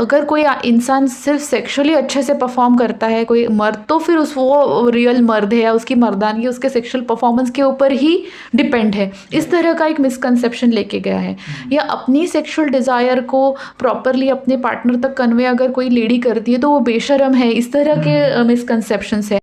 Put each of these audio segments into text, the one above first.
अगर कोई इंसान सिर्फ सेक्सुअली अच्छे से परफॉर्म करता है, कोई मर्द, तो फिर वो रियल मर्द है या उसकी मर्दानगी उसके सेक्सुअल परफॉर्मेंस के ऊपर ही डिपेंड है। इस तरह का एक मिसकंसेप्शन लेके गया है। या अपनी सेक्सुअल डिज़ायर को प्रॉपरली अपने पार्टनर तक कन्वे अगर कोई लेडी करती है तो वो बेशरम है, इस तरह के मिसकंसेप्शंस है।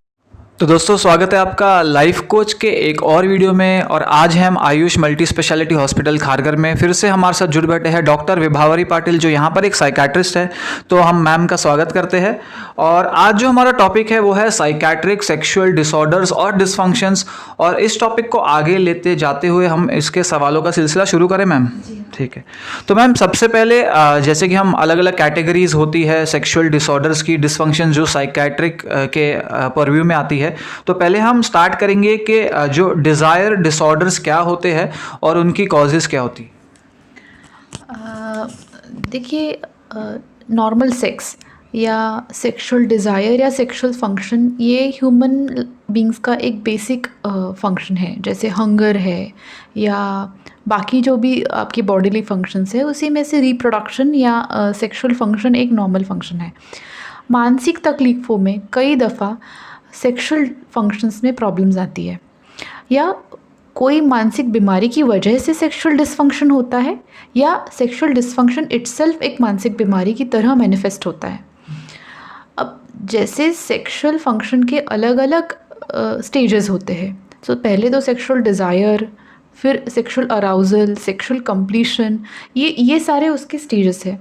तो दोस्तों, स्वागत है आपका लाइफ कोच के एक और वीडियो में। और आज है हम Ayush multi speciality hospital Kharghar में। फिर से हमारे साथ जुड़ बैठे हैं डॉक्टर विभावरी पाटिल, जो यहाँ पर एक साइकेट्रिस्ट है। तो हम मैम का स्वागत करते हैं। और आज जो हमारा टॉपिक है वो है साइकेट्रिक सेक्सुअल डिसऑर्डर्स और डिसफंक्शंस। और इस टॉपिक को आगे लेते जाते हुए हम इसके सवालों का सिलसिला शुरू करें मैम? ठीक है। तो मैम, सबसे पहले जैसे कि हम अलग अलग कैटेगरीज होती है सेक्सुअल डिसऑर्डर्स की, डिसफंक्शन जो साइकेट्रिक के परव्यू में आती है, तो पहले हम स्टार्ट करेंगे कि जो डिज़ायर डिसऑर्डर्स क्या होते हैं और उनकी कॉजेज़ क्या होती। देखिए, नॉर्मल सेक्स या सेक्सुअल डिज़ायर या सेक्सुअल फंक्शन ये ह्यूमन बींग्स का एक बेसिक फंक्शन है। जैसे हंगर है या बाकी जो भी आपकी बॉडीली फंक्शंस है, उसी में से रिप्रोडक्शन या सेक्सुअल फंक्शन एक नॉर्मल फंक्शन है। मानसिक तकलीफ़ों में कई दफ़ा सेक्सुअल फंक्शंस में प्रॉब्लम्स आती है, या कोई मानसिक बीमारी की वजह से सेक्सुअल डिसफंक्शन होता है, या सेक्सुअल डिसफंक्शन इटसेल्फ एक मानसिक बीमारी की तरह मैनिफेस्ट होता है। अब जैसे सेक्सुअल फंक्शन के अलग अलग स्टेजेस होते हैं। तो पहले तो सेक्सुअल डिज़ायर, फिर सेक्सुअल अराउजल, सेक्सुअल कंप्लीशन, ये सारे उसके स्टेजेस हैं।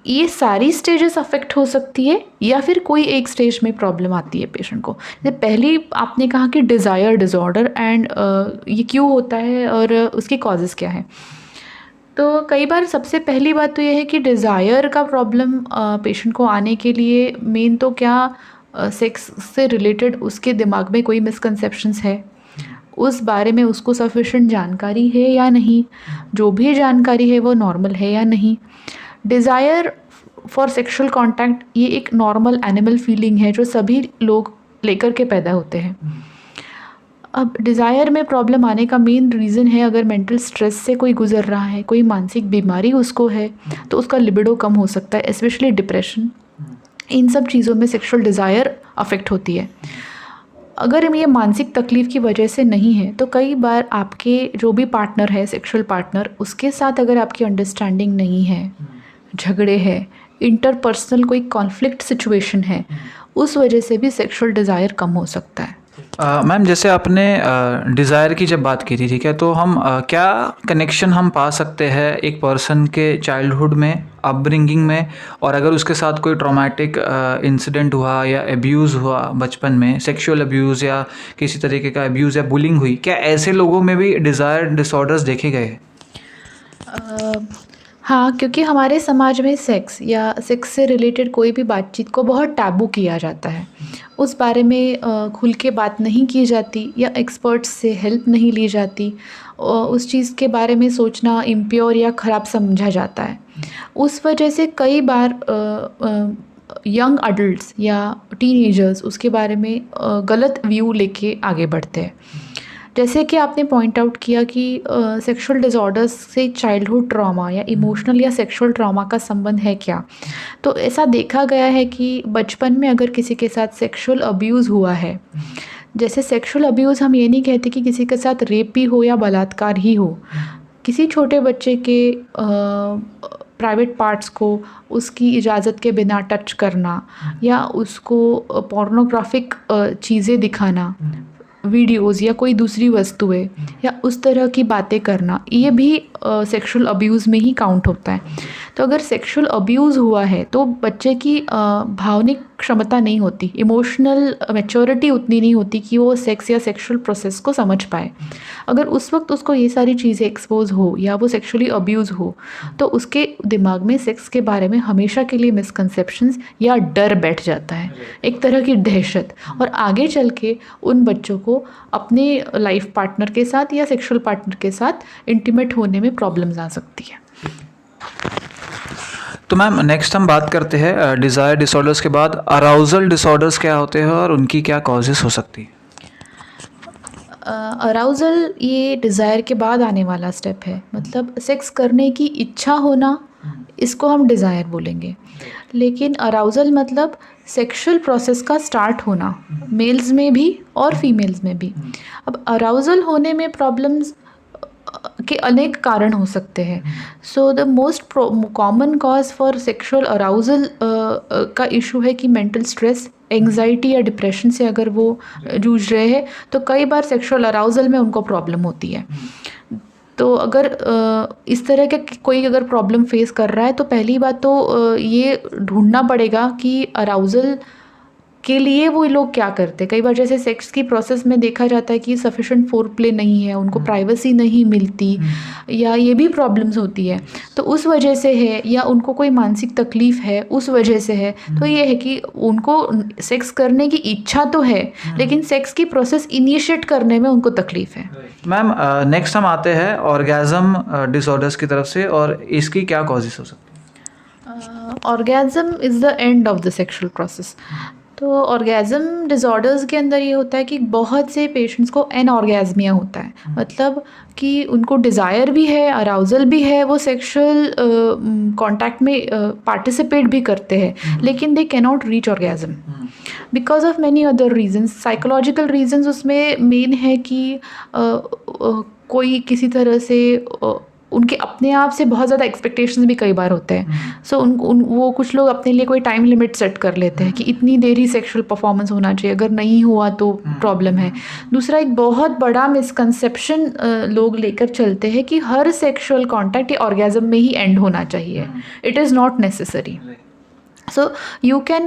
ये सारी स्टेजेस अफेक्ट हो सकती है या फिर कोई एक स्टेज में प्रॉब्लम आती है पेशेंट को। जैसे पहली आपने कहा कि डिज़ायर डिसऑर्डर, एंड ये क्यों होता है और उसकी कॉजेज़ क्या है। तो कई बार सबसे पहली बात तो ये है कि डिज़ायर का प्रॉब्लम पेशेंट को आने के लिए मेन तो क्या सेक्स से रिलेटेड उसके दिमाग में कोई मिसकंसेप्शंस है, उस बारे में उसको सफिशिएंट जानकारी है या नहीं, जो भी जानकारी है वो नॉर्मल है या नहीं। डिज़ायर फॉर सेक्सुअल कांटेक्ट ये एक नॉर्मल एनिमल फीलिंग है जो सभी लोग लेकर के पैदा होते हैं। अब डिज़ायर में प्रॉब्लम आने का मेन रीज़न है, अगर मेंटल स्ट्रेस से कोई गुजर रहा है, कोई मानसिक बीमारी उसको है, तो उसका लिबिडो कम हो सकता है, स्पेशली डिप्रेशन। इन सब चीज़ों में सेक्सुअल डिज़ायर अफेक्ट होती है। अगर ये मानसिक तकलीफ़ की वजह से नहीं है तो कई बार आपके जो भी पार्टनर है, सेक्सुअल पार्टनर, उसके साथ अगर आपकी अंडरस्टैंडिंग नहीं है, झगड़े हैं, इंटरपर्सनल कोई कॉन्फ्लिक्ट सिचुएशन है, उस वजह से भी सेक्सुअल डिज़ायर कम हो सकता है। मैम, जैसे आपने डिज़ायर की जब बात की थी, ठीक है, तो हम क्या कनेक्शन हम पा सकते हैं एक पर्सन के चाइल्डहुड में, अपब्रिंगिंग में, और अगर उसके साथ कोई ट्रॉमेटिक इंसिडेंट हुआ या एब्यूज़ हुआ बचपन में, सेक्सुअल एब्यूज़ या किसी तरीके का एब्यूज़ या बुलिंग हुई, क्या ऐसे लोगों में भी डिज़ायर डिसऑर्डर्स देखे गए? हाँ, क्योंकि हमारे समाज में सेक्स या सेक्स से रिलेटेड कोई भी बातचीत को बहुत टैबू किया जाता है। उस बारे में खुल के बात नहीं की जाती या एक्सपर्ट्स से हेल्प नहीं ली जाती। उस चीज़ के बारे में सोचना इम्प्योर या ख़राब समझा जाता है। उस वजह से कई बार यंग अडल्ट्स या टीनेजर्स उसके बारे में गलत व्यू लेके आगे बढ़ते हैं। जैसे कि आपने पॉइंट आउट किया कि सेक्सुअल डिसऑर्डर्स से चाइल्डहुड ट्रॉमा या इमोशनल या सेक्सुअल ट्रॉमा का संबंध है क्या। तो ऐसा देखा गया है कि बचपन में अगर किसी के साथ सेक्सुअल अब्यूज़ हुआ है, जैसे सेक्सुअल अब्यूज़ हम ये नहीं कहते कि किसी के साथ रेप भी हो या बलात्कार ही हो, किसी छोटे बच्चे के प्राइवेट पार्ट्स को उसकी इजाज़त के बिना टच करना या उसको पोर्नोग्राफिक चीज़ें दिखाना, वीडियोज़ या कोई दूसरी वस्तुएं या उस तरह की बातें करना, ये भी सेक्सुअल अब्यूज़ में ही काउंट होता है। तो अगर सेक्सुअल अब्यूज़ हुआ है तो बच्चे की भावनिक क्षमता नहीं होती, इमोशनल मैच्योरिटी उतनी नहीं होती कि वो सेक्स या सेक्सुअल प्रोसेस को समझ पाए। अगर उस वक्त उसको ये सारी चीज़ें एक्सपोज हो या वो सेक्सुअली अब्यूज़ हो, तो उसके दिमाग में सेक्स के बारे में हमेशा के लिए मिसकंसेप्शंस या डर बैठ जाता है, एक तरह की दहशत। और आगे चल के उन बच्चों को अपने लाइफ पार्टनर के साथ या सेक्सुअल पार्टनर के साथ इंटीमेट होने में प्रॉब्लम्स आ सकती है। तो मैम, नेक्स्ट हम बात करते हैं डिज़ायर डिसऑर्डर्स के बाद अराउजल डिसऑर्डर्स क्या होते हैं और उनकी क्या कॉजेस हो सकती है। अराउजल ये डिज़ायर के बाद आने वाला स्टेप है। मतलब सेक्स करने की इच्छा होना इसको हम डिज़ायर बोलेंगे। लेकिन अराउज़ल मतलब सेक्सुअल प्रोसेस का स्टार्ट होना, मेल्स में भी और फीमेल्स में भी। अब अराउज़ल होने में प्रॉब्लम्स के अनेक कारण हो सकते हैं। So the most common cause for sexual arousal का इशू है कि मेंटल स्ट्रेस, एंग्जाइटी या डिप्रेशन से अगर वो जूझ रहे हैं तो कई बार सेक्सुअल अराउज़ल में उनको प्रॉब्लम होती है। तो अगर इस तरह के कोई अगर प्रॉब्लम फेस कर रहा है तो पहली बात तो ये ढूंढना पड़ेगा कि अराउज़ल के लिए वो लोग क्या करते हैं। कई बार जैसे सेक्स की प्रोसेस में देखा जाता है कि सफिशेंट फोरप्ले नहीं है, उनको प्राइवेसी नहीं मिलती या ये भी प्रॉब्लम्स होती है, तो उस वजह से है, या उनको कोई मानसिक तकलीफ़ है उस वजह से है। तो ये है कि उनको सेक्स करने की इच्छा तो है लेकिन सेक्स की प्रोसेस इनिशिएट करने में उनको तकलीफ़ है। मैम नेक्स्ट हम आते हैं ऑर्गेज़म डिसऑर्डर्स की तरफ से, और इसकी क्या कॉजेस हो सकती हैं? Orgasm is the end of the sexual process. तो ऑर्गेज़म डिसऑर्डर्स के अंदर ये होता है कि बहुत से पेशेंट्स को एनऑर्गेज़मिया होता है, मतलब कि उनको डिज़ायर भी है, अराउज़ल भी है, वो सेक्सुअल कॉन्टैक्ट में पार्टिसिपेट भी करते हैं, लेकिन they can not reach orgasm because of many other reasons. Psychological reasons उसमें मेन है कि कोई किसी तरह से उनके अपने आप से बहुत ज़्यादा एक्सपेक्टेशंस भी कई बार होते हैं। सो वो कुछ लोग अपने लिए कोई टाइम लिमिट सेट कर लेते हैं कि इतनी देर ही सेक्सुअल परफॉर्मेंस होना चाहिए, अगर नहीं हुआ तो प्रॉब्लम है। दूसरा एक बहुत बड़ा मिसकंसेप्शन लोग लेकर चलते हैं कि हर सेक्सुअल कॉन्टैक्ट ये ऑर्गेज़म में ही एंड होना चाहिए। It is not necessary. So you can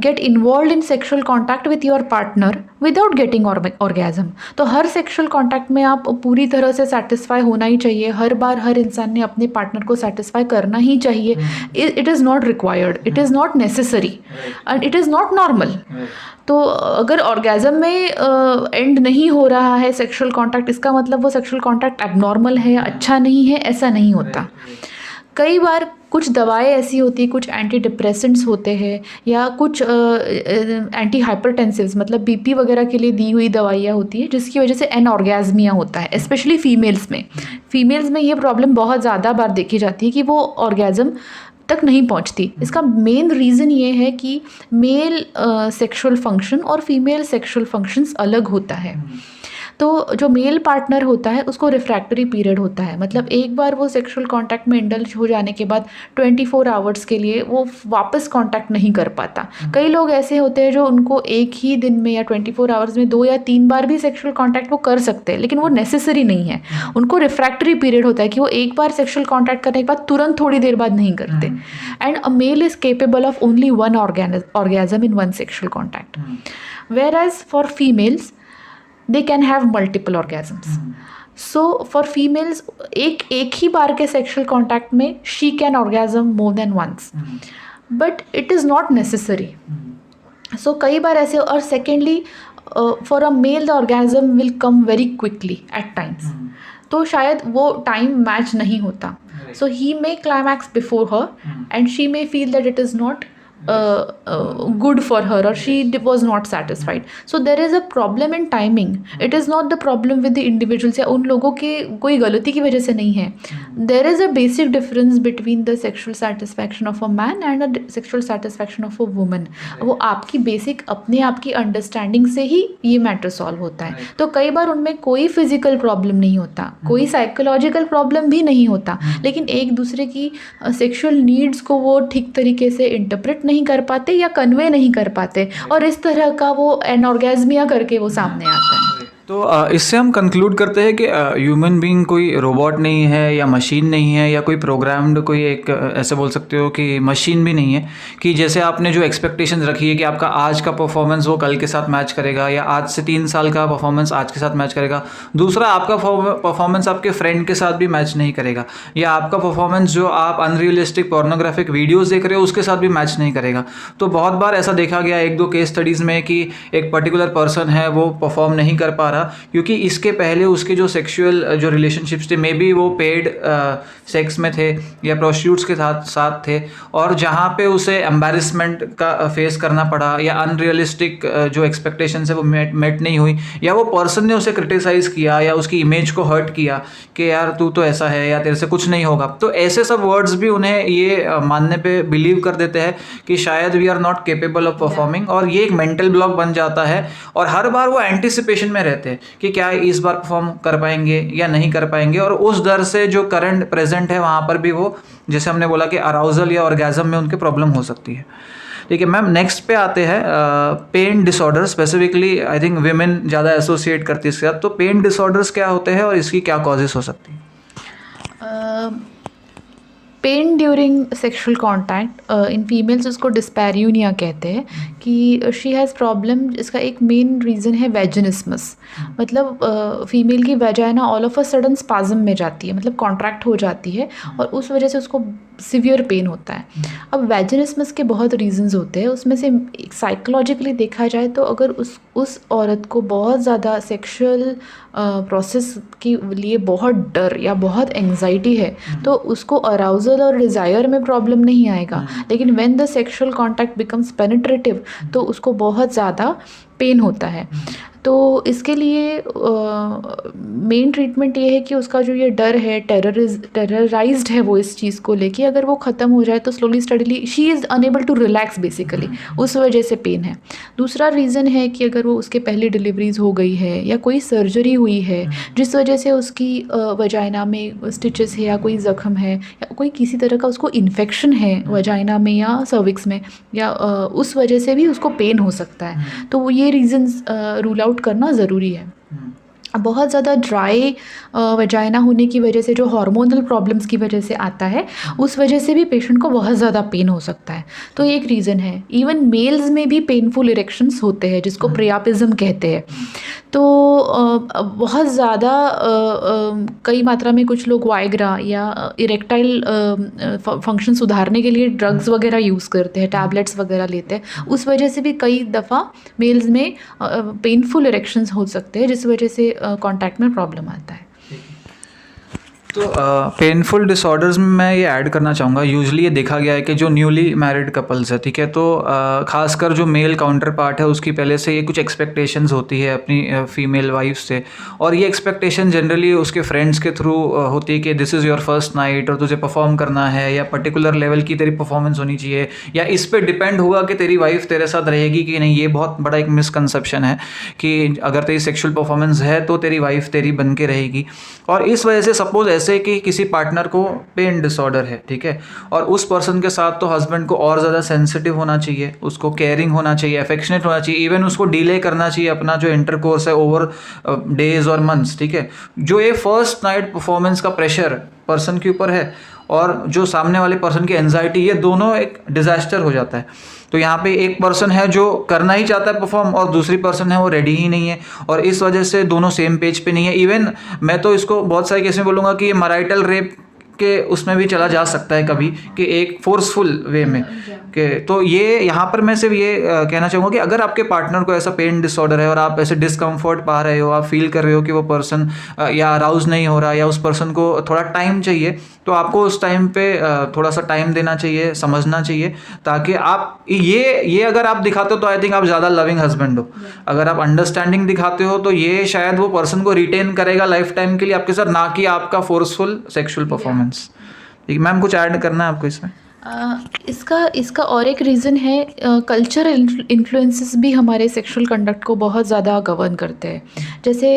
get involved in sexual contact with your partner without getting orgasm. तो हर sexual contact में आप पूरी तरह से satisfy होना ही चाहिए। हर बार हर इंसान ने अपने partner को satisfy करना ही चाहिए। It is not required, it is not necessary, and it is not normal. तो अगर ऑर्गेज़म में एंड नहीं हो रहा है सेक्सुअल कॉन्टैक्ट, इसका मतलब वो सेक्सुअल कॉन्टैक्ट एबनॉर्मल है या अच्छा नहीं है, ऐसा नहीं होता। कई बार कुछ दवाएं ऐसी होती हैं, कुछ एंटी डिप्रेसेंट्स होते हैं या कुछ एंटी हाइपरटेंसिव्स मतलब बीपी वगैरह के लिए दी हुई दवाइयाँ होती हैं जिसकी वजह से एनऑर्गेज़मिया होता है। स्पेशली फीमेल्स में ये प्रॉब्लम बहुत ज़्यादा बार देखी जाती है कि वो ऑर्गेज़म तक नहीं पहुंचती। इसका मेन रीज़न ये है कि मेल सेक्सुअल फंक्शन और फीमेल सेक्सुअल फंक्शंस अलग होता है। तो जो मेल पार्टनर होता है उसको रिफ्रैक्टरी पीरियड होता है, मतलब एक बार वो सेक्सुअल कांटेक्ट में इंडल्ज हो जाने के बाद 24 आवर्स के लिए वो वापस कांटेक्ट नहीं कर पाता। कई लोग ऐसे होते हैं जो उनको एक ही दिन में या 24 आवर्स में 2 या 3 बार भी सेक्सुअल कांटेक्ट वो कर सकते हैं, लेकिन वो नेसेसरी नहीं है। उनको रिफ्रैक्टरी पीरियड होता है कि वो एक बार सेक्सुअल कांटेक्ट करने के बाद तुरंत थोड़ी देर बाद नहीं करते। And a male is capable of only one orgasm in one sexual contact, whereas for females they can have multiple orgasms. So for females एक ही बार के sexual contact में she can orgasm more than once, but it is not necessary. So कई बार ऐसे, और secondly for a male the orgasm will come very quickly at times. तो शायद वो time match नहीं होता. So he may climax before her and she may feel that it is not good for her or she was not satisfied. So there is a problem in timing. It is not the problem with the individuals या उन लोगों के कोई गलती की वजह से नहीं है. There is a basic difference between the sexual satisfaction of a man and a sexual satisfaction of a woman. वो आपकी बेसिक अपने आप की अंडरस्टैंडिंग से ही ये मैटर सॉल्व होता है. तो कई बार उनमें कोई फिजिकल प्रॉब्लम नहीं होता, कोई साइकोलॉजिकल प्रॉब्लम भी नहीं होता, लेकिन एक दूसरे की सेक्सुअल नीड्स को वो ठीक तरीके से इंटरप्रेट नहीं कर पाते या कन्वे नहीं कर पाते, और इस तरह का वो एनऑर्गेज़मिया करके वो सामने आता है। तो इससे हम कंक्लूड करते हैं कि ह्यूमन बीइंग कोई रोबोट नहीं है या मशीन नहीं है या कोई प्रोग्राम्ड, कोई एक ऐसे बोल सकते हो कि मशीन भी नहीं है कि जैसे आपने जो एक्सपेक्टेशंस रखी है कि आपका आज का परफॉर्मेंस वो कल के साथ मैच करेगा या आज से 3 साल का परफॉर्मेंस आज के साथ मैच करेगा, दूसरा आपका परफॉर्मेंस आपके फ्रेंड के साथ भी मैच नहीं करेगा, या आपका परफॉर्मेंस जो आप अनरियलिस्टिक पोर्नोग्राफिक वीडियोज़ देख रहे हो उसके साथ भी मैच नहीं करेगा। तो बहुत बार ऐसा देखा गया 1-2 केस स्टडीज़ में कि एक पर्टिकुलर पर्सन है वो परफॉर्म नहीं कर पा रहा रहा, क्योंकि इसके पहले उसके जो सेक्सुअल जो रिलेशनशिप्स थे मे बी वो पेड सेक्स में थे या प्रोस्टिट्यूट्स के साथ थे, और जहाँ पे उसे एम्बैरेसमेंट का फेस करना पड़ा या अनरियलिस्टिक जो एक्सपेक्टेशंस है वो मेट नहीं हुई, या वो पर्सन ने उसे क्रिटिसाइज़ किया या उसकी इमेज को हर्ट किया कि यार तू तो ऐसा है या तेरे से कुछ नहीं होगा, तो ऐसे सब वर्ड्स भी उन्हें ये मानने पे बिलीव कर देते हैं कि शायद we are not capable of performing, और ये एक मेंटल ब्लॉक बन जाता है। और हर बार वो एंटिसिपेशन में रहते हैं कि क्या इस बार परफॉर्म कर पाएंगे या नहीं कर पाएंगे, और उस डर से जो करंट प्रेजेंट है वहाँ पर भी वो, जैसे हमने बोला कि अराउजल या ऑर्गेजम में उनके प्रॉब्लम हो सकती है। ठीक है मैम, नेक्स्ट पे आते हैं pain disorder. Specifically I think women ज़्यादा एसोसिएट करती है इसके साथ, तो पेन डिसऑर्डर्स क्या होते हैं और इसकी क्या कॉजेस हो सकती है? Pen during sexual contact in females उसको डिस्पैरियूनिया कहते हैं कि शी हैज़ प्रॉब्लम। इसका एक मेन रीज़न है वेजिनिस्मस, मतलब फीमेल की vagina all of a sudden spasm में जाती है, मतलब कॉन्ट्रैक्ट हो जाती है और उस वजह से उसको सिवियर पेन होता है। अब वेजिनिस्मस के बहुत रीजंस होते हैं, उसमें से साइकोलॉजिकली देखा जाए तो अगर उस औरत को बहुत ज़्यादा सेक्सुअल प्रोसेस के लिए बहुत डर या बहुत एंग्जाइटी है तो उसको अराउजल और डिज़ायर में प्रॉब्लम नहीं आएगा, लेकिन when the sexual contact becomes penetrative तो उसको बहुत ज़्यादा पेन होता है। तो इसके लिए मेन ट्रीटमेंट ये है कि उसका जो ये डर है, टेरराइज्ड है वो इस चीज़ को लेके, अगर वो ख़त्म हो जाए तो slowly steadily she is unable to relax basically, उस वजह से पेन है। दूसरा रीज़न है कि अगर वो उसके पहले डिलीवरीज हो गई है या कोई सर्जरी हुई है जिस वजह से उसकी वजाइना में स्टिचेस है या कोई ज़ख्म है या कोई किसी तरह का उसको इन्फेक्शन है वजाइना में या सर्विक्स में, या उस वजह से भी उसको पेन हो सकता है। तो वो ये रीज़न्स रूल आउट करना ज़रूरी है। बहुत ज़्यादा ड्राई वजाइना होने की वजह से, जो हार्मोनल प्रॉब्लम्स की वजह से आता है, उस वजह से भी पेशेंट को बहुत ज़्यादा पेन हो सकता है। तो एक रीज़न है। इवन मेल्स में भी पेनफुल इरेक्शंस होते हैं जिसको प्रियापिज्म कहते हैं। तो बहुत ज़्यादा कई मात्रा में कुछ लोग वाइग्रा या इरेक्टाइल फंक्शन सुधारने के लिए ड्रग्स वगैरह यूज़ करते हैं, टैबलेट्स वगैरह लेते हैं, उस वजह से भी कई दफ़ा मेल्स में पेनफुल इरेक्शंस हो सकते हैं जिस वजह से कॉन्टैक्ट में प्रॉब्लम आता है। तो पेनफुल डिसऑर्डर्स में मैं ये ऐड करना चाहूँगा, यूजुअली ये देखा गया है कि जो न्यूली मैरिड कपल्स है, ठीक है, तो खासकर जो मेल काउंटर पार्ट है उसकी पहले से ये कुछ एक्सपेक्टेशंस होती है अपनी फीमेल वाइफ से, और ये एक्सपेक्टेशन जनरली उसके फ्रेंड्स के थ्रू होती है कि this is your first night और तुझे परफॉर्म करना है, या पर्टिकुलर लेवल की तेरी परफॉर्मेंस होनी चाहिए, या इस पर डिपेंड होगा कि तेरी वाइफ तेरे साथ रहेगी कि नहीं। ये बहुत बड़ा एक मिसकंसेप्शन है कि अगर तेरी सेक्शुअल परफॉर्मेंस है तो तेरी वाइफ तेरी बन के रहेगी। और इस वजह से सपोज ऐसे कि किसी पार्टनर को पेन डिसऑर्डर है, ठीक है, और उस पर्सन के साथ तो हस्बैंड को और ज़्यादा सेंसिटिव होना चाहिए, उसको केयरिंग होना चाहिए, अफेक्शनेट होना चाहिए, इवन उसको डिले करना चाहिए अपना जो इंटरकोर्स है ओवर डेज और मंथ्स, ठीक है। जो ये फर्स्ट नाइट परफॉर्मेंस का प्रेशर पर्सन के ऊपर है और जो सामने वाले पर्सन की एंजाइटी, ये दोनों एक डिजास्टर हो जाता है। तो यहाँ पे एक पर्सन है जो करना ही चाहता है परफॉर्म और दूसरी पर्सन है वो रेडी ही नहीं है, और इस वजह से दोनों सेम पेज पे नहीं है। इवन मैं तो इसको बहुत सारे केस में बोलूँगा कि ये मैरिटल रेप के उसमें भी चला जा सकता है कभी, कि एक फोर्सफुल वे में के। तो ये यहाँ पर मैं सिर्फ ये कहना चाहूँगा कि अगर आपके पार्टनर को ऐसा पेन डिसऑर्डर है और आप ऐसे डिस्कम्फर्ट पा रहे हो, आप फील कर रहे हो कि वो पर्सन या अराउज नहीं हो रहा या उस पर्सन को थोड़ा टाइम चाहिए, तो आपको उस टाइम पे थोड़ा सा टाइम देना चाहिए, समझना चाहिए, ताकि आप ये अगर आप दिखाते हो तो आई थिंक आप ज़्यादा लविंग हस्बैंड हो। अगर आप अंडरस्टैंडिंग दिखाते हो तो ये शायद वो पर्सन को रिटेन करेगा लाइफ टाइम के लिए आपके साथ, ना कि आपका फोर्सफुल सेक्सुअल परफॉर्मेंस। ठीक है मैम, कुछ ऐड करना है आपको इसमें? इसका और एक रीज़न है, कल्चरल इन्फ्लुएंसेस भी हमारे सेक्सुअल कंडक्ट को बहुत ज़्यादा गवर्न करते हैं। जैसे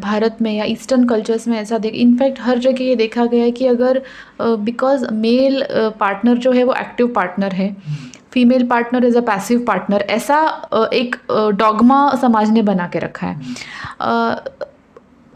भारत में या ईस्टर्न कल्चर्स में ऐसा इनफैक्ट हर जगह ये देखा गया है कि अगर बिकॉज मेल पार्टनर जो है वो एक्टिव पार्टनर है, female partner is a passive partner, ऐसा एक डॉगमा समाज ने बना के रखा है।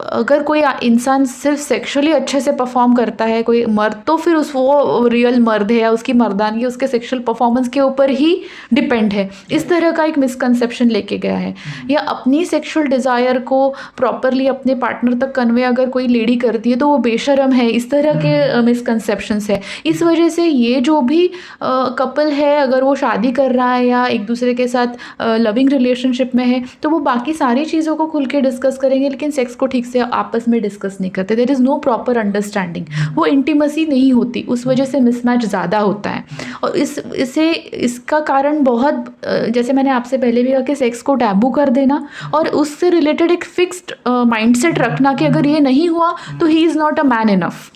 अगर कोई इंसान सिर्फ सेक्सुअली अच्छे से परफॉर्म करता है कोई मर्द, तो फिर वो रियल मर्द है या उसकी मर्दानगी उसके सेक्सुअल परफॉर्मेंस के ऊपर ही डिपेंड है। इस तरह का एक मिसकंसेप्शन लेके गया है। या अपनी सेक्सुअल डिज़ायर को प्रॉपरली अपने पार्टनर तक कन्वे अगर कोई लेडी करती है तो वो बेशरम है, इस तरह के मिसकंसेप्शंस है। इस वजह से ये जो भी कपल है, अगर वो शादी कर रहा है या एक दूसरे के साथ लविंग रिलेशनशिप में है, तो वो बाकी सारी चीज़ों को खुल के डिस्कस करेंगे, लेकिन सेक्स को ठीक से आपस में डिस्कस नहीं करते। There is no proper understanding, वो इंटीमेसी नहीं होती, उस वजह से मिसमैच ज़्यादा होता है। और इसका कारण बहुत जैसे मैंने आपसे पहले भी कहा कि सेक्स को टैबू कर देना और उससे रिलेटेड एक फिक्स्ड माइंडसेट रखना कि अगर ये नहीं हुआ तो he is not a man enough,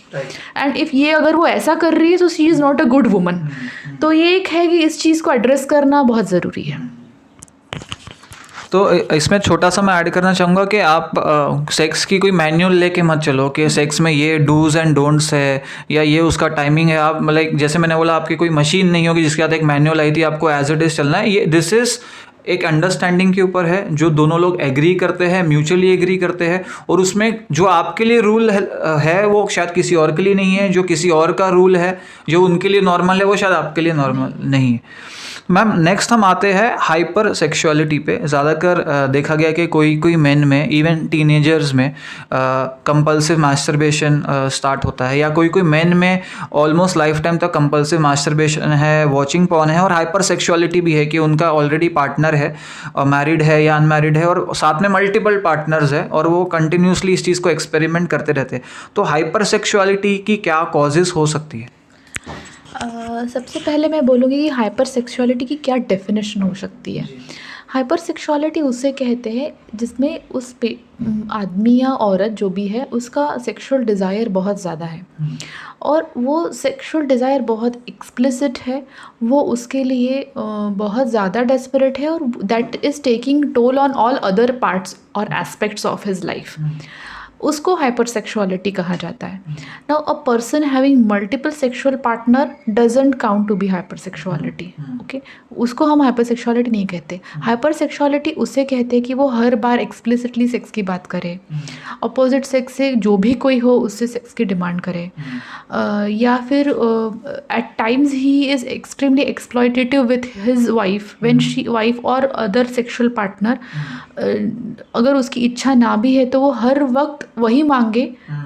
and if ये अगर वो ऐसा कर रही है तो she is not a good woman. तो ये एक है कि इस चीज़ को एड्रेस करना बहुत ज़रूरी है। तो इसमें छोटा सा मैं ऐड करना चाहूँगा कि आप सेक्स की कोई मैन्युअल लेके मत चलो कि सेक्स में ये डूज एंड डोंट्स है या ये उसका टाइमिंग है। आप लाइक जैसे मैंने बोला, आपकी कोई मशीन नहीं होगी जिसके साथ एक मैन्युअल आई थी, आपको एज इट इज़ चलना है। ये दिस इज़ एक अंडरस्टैंडिंग के ऊपर है जो दोनों लोग एग्री करते हैं, म्यूचुअली एग्री करते हैं, और उसमें जो आपके लिए रूल है वो शायद किसी और के लिए नहीं है, जो किसी और का रूल है जो उनके लिए नॉर्मल है वो शायद आपके लिए नॉर्मल नहीं है। मैम नेक्स्ट हम आते हैं हाइपर सेक्सुअलिटी पे। ज़्यादातर देखा गया कि कोई मेन में, इवन टीनेजर्स में कंपल्सिव मास्टरबेशन स्टार्ट होता है, या कोई मेन में ऑलमोस्ट लाइफ टाइम तक कंपल्सिव मास्टरबेशन है, वॉचिंग पॉर्न है, और हाइपर सेक्सुअलिटी भी है कि उनका ऑलरेडी पार्टनर है, मैरिड है या अनमैरिड है, और साथ में मल्टीपल पार्टनर्स है और वो कंटिन्यूसली इस चीज़ को एक्सपेरिमेंट करते रहते हैं। तो हाइपर सेक्सुअलिटी की क्या कॉजेज़ हो सकती है? सबसे पहले मैं बोलूँगी कि हाइपर सेक्सुअलिटी की क्या डेफिनेशन हो सकती है। हाइपर सेक्सुअलिटी उसे कहते हैं जिसमें आदमी या औरत जो भी है उसका सेक्सुअल डिज़ायर बहुत ज़्यादा है, और वो सेक्सुअल डिज़ायर बहुत एक्सप्लिसिट है, वो उसके लिए बहुत ज़्यादा डेस्परेट है, और that is taking toll on all other parts और एस्पेक्ट्स ऑफ हिज लाइफ। उसको हाइपर सेक्सुअलिटी कहा जाता है। Now a person having multiple sexual partner doesn't count to be hyper sexuality. Okay, उसको हम हाइपर सेक्सुअलिटी नहीं कहते। हाइपर सेक्सुअलिटी उसे कहते हैं कि वो हर बार एक्सप्लिसिटली सेक्स की बात करे, अपोजिट सेक्स से जो भी कोई हो उससे सेक्स की डिमांड करे, या फिर at times he is extremely exploitative with his wife when she wife और अदर सेक्सुअल पार्टनर, अगर उसकी इच्छा ना भी है तो वो हर वक्त वही मांगे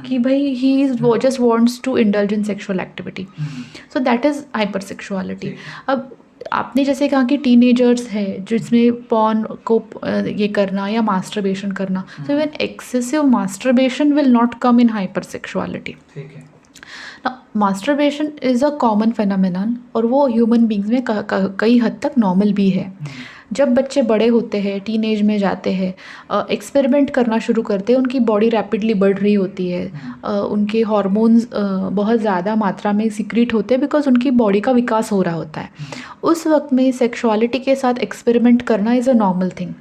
कि भाई he is just wants to indulge in sexual activity. So that is hyper sexuality. अब आपने जैसे कहा कि टीनेजर्स है जिसमें पॉर्न को ये करना या मास्टरबेशन करना, so even excessive masturbation will not come in hyper sexuality. Masturbation is a common phenomenon, और वो ह्यूमन बींग्स में कई हद तक नॉर्मल भी है। जब बच्चे बड़े होते हैं, टीनेज में जाते हैं, एक्सपेरिमेंट करना शुरू करते हैं, उनकी बॉडी रैपिडली बढ़ रही होती है, उनके हार्मोन्स बहुत ज़्यादा मात्रा में सिक्रीट होते हैं बिकॉज उनकी बॉडी का विकास हो रहा होता है। उस वक्त में सेक्सुअलिटी के साथ एक्सपेरिमेंट करना इज़ अ नॉर्मल थिंग।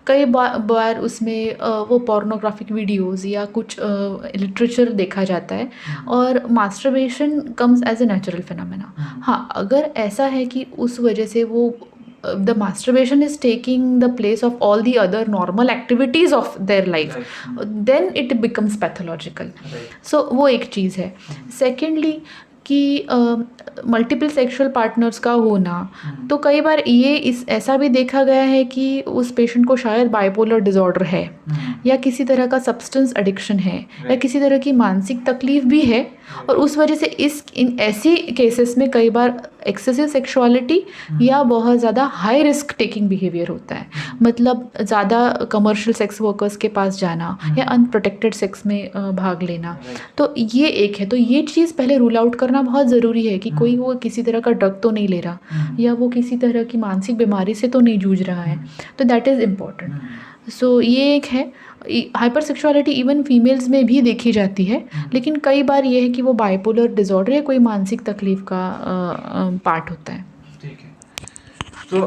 कई बार उसमें वो पोर्नोग्राफिक वीडियोज़ या कुछ लिटरेचर देखा जाता है, और masturbation comes as a natural phenomena. हाँ, अगर ऐसा है कि उस वजह से वो the masturbation is taking the place of all the other normal activities of their life, then it becomes pathological. So वो एक चीज़ है। Secondly कि मल्टीपल सेक्सुअल पार्टनर्स का होना, तो कई बार ये ऐसा भी देखा गया है कि उस पेशेंट को शायद बाइपोलर डिसऑर्डर है, या किसी तरह का सब्सटेंस एडिक्शन है, या किसी तरह की मानसिक तकलीफ भी है, और उस वजह से इन ऐसी केसेस में कई बार एक्सेसिव सेक्सुअलिटी या बहुत ज़्यादा हाई रिस्क टेकिंग बिहेवियर होता है। मतलब ज़्यादा कमर्शियल सेक्स वर्कर्स के पास जाना या अनप्रोटेक्टेड सेक्स में भाग लेना, तो ये एक है। तो ये चीज़ पहले रूल आउट करना बहुत ज़रूरी है कि कोई वो किसी तरह का ड्रग तो नहीं ले रहा, या वो किसी तरह की मानसिक बीमारी से तो नहीं जूझ रहा है, तो दैट इज़ इम्पॉर्टेंट। सो ये एक है। हाइपर सेक्सुअलिटी इवन फीमेल्स में भी देखी जाती है, लेकिन कई बार ये है कि वो बाइपोलर डिसऑर्डर या कोई मानसिक तकलीफ का पार्ट होता है। ठीक है। तो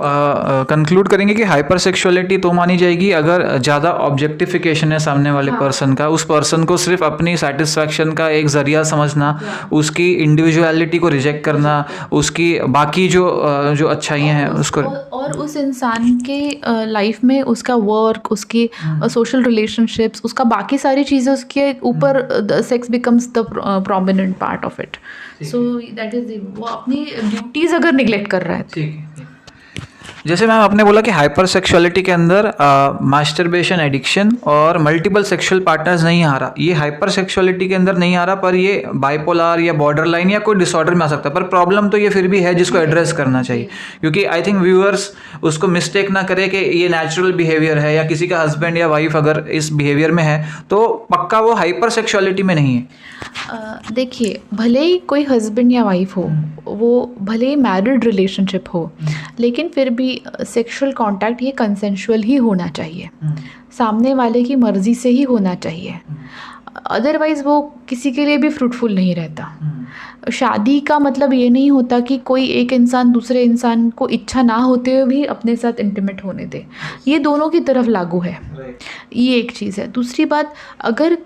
कंक्लूड करेंगे कि हाइपर सेक्सुअलिटी तो मानी जाएगी अगर ज़्यादा ऑब्जेक्टिफिकेशन है सामने वाले हाँ। पर्सन का, उस पर्सन को सिर्फ अपनी सेटिस्फैक्शन का एक जरिया समझना, उसकी इंडिविजुअलिटी को रिजेक्ट करना, उसकी बाकी जो अच्छाइयाँ हैं उसको। और उस इंसान के लाइफ में उसका वर्क, उसकी सोशल रिलेशनशिप्स, उसका बाकी सारी चीज़ें, उसके ऊपर sex becomes the prominent part of it. So that is वो अपनी ड्यूटीज़ अगर निग्लेक्ट कर रहा है। ठीक है। जैसे मैम आपने बोला कि हाइपर सेक्सुअलिटी के अंदर मास्टरबेशन एडिक्शन और मल्टीपल सेक्सुअल पार्टनर्स नहीं आ रहा, ये हाइपर सेक्सुअलिटी के अंदर नहीं आ रहा, पर ये बाइपोलर या बॉर्डर लाइन या कोई डिसऑर्डर में आ सकता है। पर प्रॉब्लम तो ये फिर भी है जिसको एड्रेस करना चाहिए, क्योंकि आई थिंक व्यूअर्स उसको मिस्टेक ना करे कि ये नेचुरल बिहेवियर है, या किसी का हस्बैंड या वाइफ अगर इस बिहेवियर में है तो पक्का वो हाइपर सेक्सुअलिटी में नहीं है। देखिए, भले ही कोई हस्बैंड या वाइफ हो, वो भले ही मैरिड रिलेशनशिप हो, लेकिन फिर भी सेक्सुअल कांटेक्ट ये कंसेंशुअल ही होना चाहिए, सामने वाले की मर्ज़ी से ही होना चाहिए। अदरवाइज़ वो किसी के लिए भी फ्रूटफुल नहीं रहता। शादी का मतलब ये नहीं होता कि कोई एक इंसान दूसरे इंसान को इच्छा ना होते हुए भी अपने साथ इंटीमेट होने दे। ये दोनों की तरफ लागू है। ये एक चीज़ है। दूसरी बात, अगर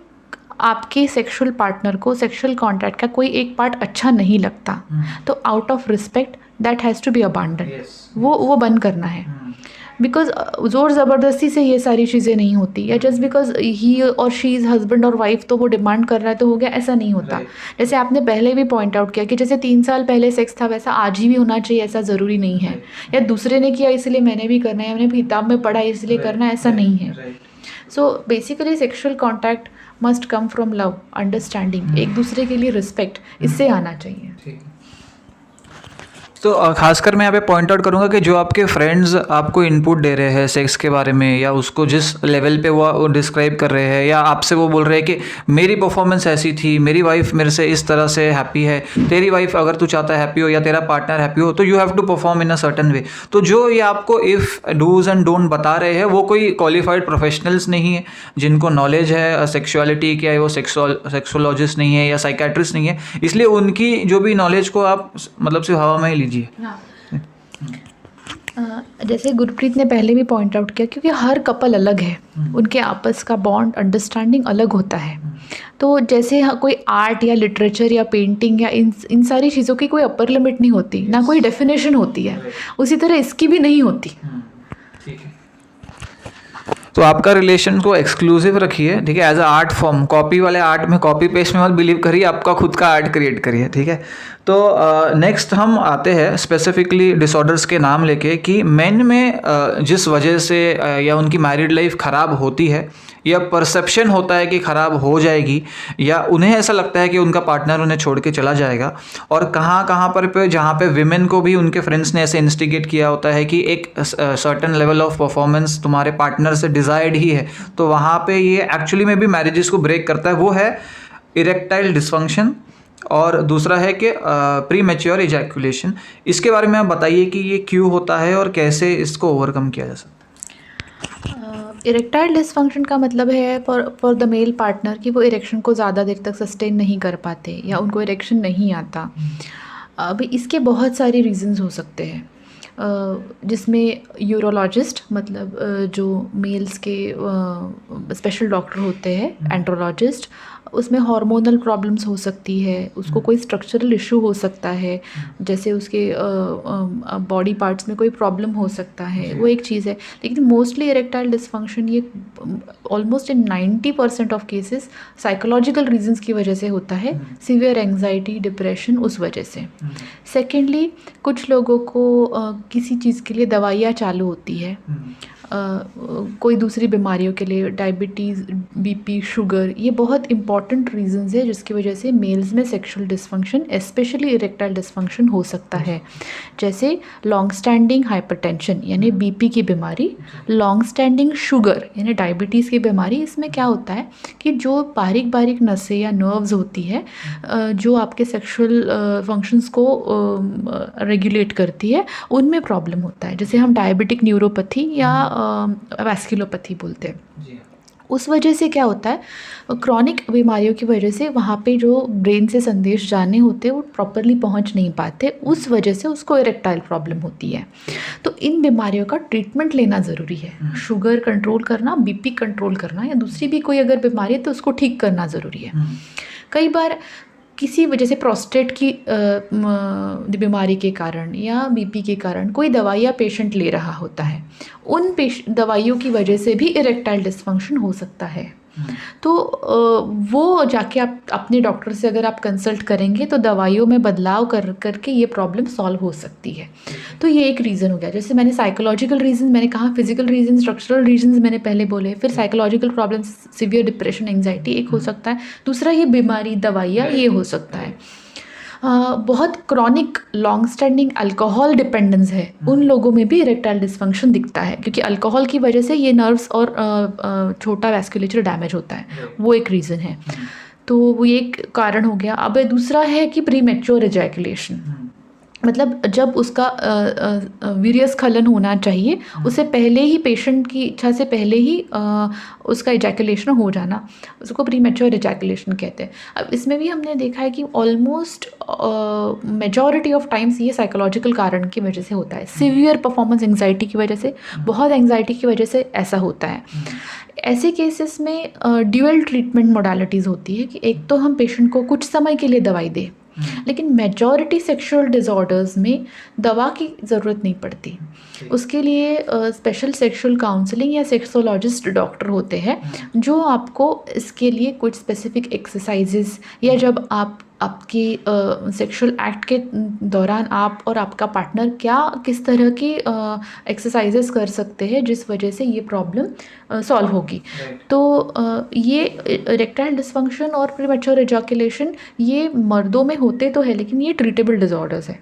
आपके सेक्सुअल पार्टनर को सेक्सुअल कॉन्टैक्ट का कोई एक पार्ट अच्छा नहीं लगता, तो out of respect that has to be abandon. वो बंद करना है, बिकॉज ज़ोर ज़बरदस्ती से ये सारी चीज़ें नहीं होती, या जस्ट बिकॉज ही और शी इज़ हस्बैंड और वाइफ तो वो डिमांड कर रहा है तो हो गया, ऐसा नहीं होता। जैसे आपने पहले भी पॉइंट आउट किया कि जैसे 3 साल पहले सेक्स था वैसा आज ही भी होना चाहिए, ऐसा ज़रूरी नहीं है। या दूसरे ने किया इसलिए मैंने भी करना है, मैंने किताब में पढ़ा इसलिए करना है, ऐसा नहीं है। So basically sexual contact must come from love, understanding, एक दूसरे के लिए रिस्पेक्ट, इससे आना चाहिए। तो खासकर मैं यहाँ पे पॉइंट आउट करूँगा कि जो आपके फ्रेंड्स आपको इनपुट दे रहे हैं सेक्स के बारे में, या उसको जिस लेवल पे वो डिस्क्राइब कर रहे हैं, या आपसे वो बोल रहे हैं कि मेरी परफॉर्मेंस ऐसी थी, मेरी वाइफ मेरे से इस तरह से हैप्पी है, तेरी वाइफ अगर तू चाहता है हैप्पी हो या तेरा पार्टनर हैप्पी हो तो you have to perform in a certain way. तो जो ये आपको इफ़ डूज एंड डोंट बता रहे हैं वो कोई क्वालिफाइड प्रोफेशनल्स नहीं है जिनको नॉलेज है सेक्सुअलिटी की, वो सेक्सोलॉजिस्ट नहीं है या साइकेट्रिस्ट नहीं है, इसलिए उनकी जो भी नॉलेज को आप मतलब सिर्फ हवा में ही लीजिए। जैसे गुरप्रीत ने पहले भी पॉइंट आउट किया, क्योंकि हर कपल अलग है, उनके आपस का बॉन्ड अंडरस्टैंडिंग अलग होता है। तो जैसे कोई आर्ट या लिटरेचर या पेंटिंग या इन सारी चीज़ों की कोई अपर लिमिट नहीं होती, ना कोई डेफिनेशन होती है, उसी तरह इसकी भी नहीं होती। तो आपका रिलेशन को एक्सक्लूसिव रखिए, ठीक है, as a art form. Copy वाले आर्ट में, कॉपी पेस्ट में मत बिलीव करिए, आपका खुद का आर्ट क्रिएट करिए, ठीक है। तो नेक्स्ट हम आते हैं स्पेसिफिकली डिसऑर्डर्स के नाम लेके कि मेन में जिस वजह से या उनकी मैरिड लाइफ ख़राब होती है, या परसेप्शन होता है कि ख़राब हो जाएगी, या उन्हें ऐसा लगता है कि उनका पार्टनर उन्हें छोड़ के चला जाएगा, और कहाँ पर जहाँ पे विमेन को भी उनके फ्रेंड्स ने ऐसे इंस्टिगेट किया होता है कि एक सर्टेन लेवल ऑफ परफॉर्मेंस तुम्हारे पार्टनर से डिज़ायर्ड ही है, तो वहाँ पे ये एक्चुअली में भी मैरिजेस को ब्रेक करता है। वो है इरेक्टाइल डिसफंक्शन, और दूसरा है कि प्री मैच्योर इजैकुलेशन। इसके बारे में आप बताइए कि ये क्यों होता है और कैसे इसको ओवरकम किया जा सकता है। इरेक्टाइल डिसफंक्शन का मतलब है फॉर द मेल पार्टनर कि वो इरेक्शन को ज़्यादा देर तक सस्टेन नहीं कर पाते, या उनको इरेक्शन नहीं आता। अभी इसके बहुत सारे रीजंस हो सकते हैं, जिसमें यूरोलॉजिस्ट मतलब जो मेल्स के स्पेशल डॉक्टर होते हैं, एंड्रोलॉजिस्ट, उसमें हार्मोनल प्रॉब्लम्स हो सकती है, उसको कोई स्ट्रक्चरल इशू हो सकता है, जैसे उसके बॉडी पार्ट्स में कोई प्रॉब्लम हो सकता है, वो एक चीज़ है। लेकिन मोस्टली इरेक्टाइल डिसफंक्शन ये almost in 90% of cases psychological reasons की वजह से होता है, सीवियर एंग्जाइटी, डिप्रेशन, उस वजह से। सेकेंडली, कुछ लोगों को किसी चीज़ के लिए दवाइयाँ चालू होती है, कोई दूसरी बीमारियों के लिए, डायबिटीज़, बीपी, शुगर, ये बहुत इंपॉर्टेंट रीजंस है जिसकी वजह से मेल्स में sexual dysfunction, specially erectile dysfunction हो सकता है। जैसे लॉन्ग स्टैंडिंग हाइपरटेंशन यानी बीपी की बीमारी, लॉन्ग स्टैंडिंग शुगर यानी डायबिटीज़ की बीमारी। इसमें क्या होता है कि जो बारीक बारीक नसें या नर्व्स होती है जो आपके सेक्सुअल फंक्शंस को रेगुलेट करती है, उनमें प्रॉब्लम होता है, जैसे हम डायबिटिक न्यूरोपैथी या वैस्कुलोपैथी बोलते हैं। उस वजह से क्या होता है, क्रॉनिक बीमारियों की वजह से वहाँ पे जो ब्रेन से संदेश जाने होते हैं वो प्रॉपरली पहुँच नहीं पाते, उस वजह से उसको इरेक्टाइल प्रॉब्लम होती है। तो इन बीमारियों का ट्रीटमेंट लेना ज़रूरी है। शुगर कंट्रोल करना, बीपी कंट्रोल करना, या दूसरी भी कोई अगर बीमारी है तो उसको ठीक करना ज़रूरी है। कई बार किसी वजह से प्रोस्टेट की बीमारी के कारण या बीपी के कारण कोई दवाइयाँ पेशेंट ले रहा होता है, उन दवाइयों की वजह से भी इरेक्टाइल डिस्फंक्शन हो सकता है। तो वो जाके आप अपने डॉक्टर से अगर आप कंसल्ट करेंगे तो दवाइयों में बदलाव करके ये प्रॉब्लम सॉल्व हो सकती है। तो ये एक रीज़न हो गया। जैसे मैंने साइकोलॉजिकल रीज़न मैंने कहा, फिजिकल रीज़न, स्ट्रक्चरल रीजंस मैंने पहले बोले, फिर psychological problems, severe depression, anxiety एक हो सकता है, दूसरा ये बीमारी दवाइयाँ ये हो सकता है। बहुत chronic long standing alcohol dependence है, उन लोगों में भी इरेक्टाइल डिस्फंक्शन दिखता है, क्योंकि अल्कोहल की वजह से ये नर्व्स और छोटा वैस्कुलेचर डैमेज होता है, वो एक रीज़न है। तो वो एक कारण हो गया। अब दूसरा है कि प्रीमेच्योर इजैकुलेशन, मतलब जब उसका वीर्यस्खलन होना चाहिए उससे पहले ही, पेशेंट की इच्छा से पहले ही उसका इजैकुलेशन हो जाना, उसको प्रीमेच्योर इजैकुलेशन कहते हैं। अब इसमें भी हमने देखा है कि ऑलमोस्ट मेजॉरिटी ऑफ टाइम्स ये साइकोलॉजिकल कारण की वजह से होता है। सीवियर परफॉर्मेंस एंग्जाइटी की वजह से, बहुत एंग्जाइटी की वजह से ऐसा होता है। ऐसे केसेस में ड्यूअल ट्रीटमेंट मोडालिटीज़ होती है कि एक तो हम पेशेंट को कुछ समय के लिए दवाई दें, लेकिन मेजॉरिटी सेक्सुअल डिसऑर्डर्स में दवा की ज़रूरत नहीं पड़ती। उसके लिए स्पेशल सेक्सुअल काउंसलिंग या सेक्सोलॉजिस्ट डॉक्टर होते हैं जो आपको इसके लिए कुछ स्पेसिफिक एक्सरसाइजेस, या जब आप आपकी सेक्सुअल एक्ट के दौरान आप और आपका पार्टनर किस तरह की एक्सरसाइजेस कर सकते हैं जिस वजह से ये प्रॉब्लम सॉल्व होगी। तो ये इरेक्टाइल डिस्फंक्शन और प्रीमेच्योर इजैकुलेशन ये मर्दों में होते तो है, लेकिन ये ट्रीटेबल डिसऑर्डर्स है।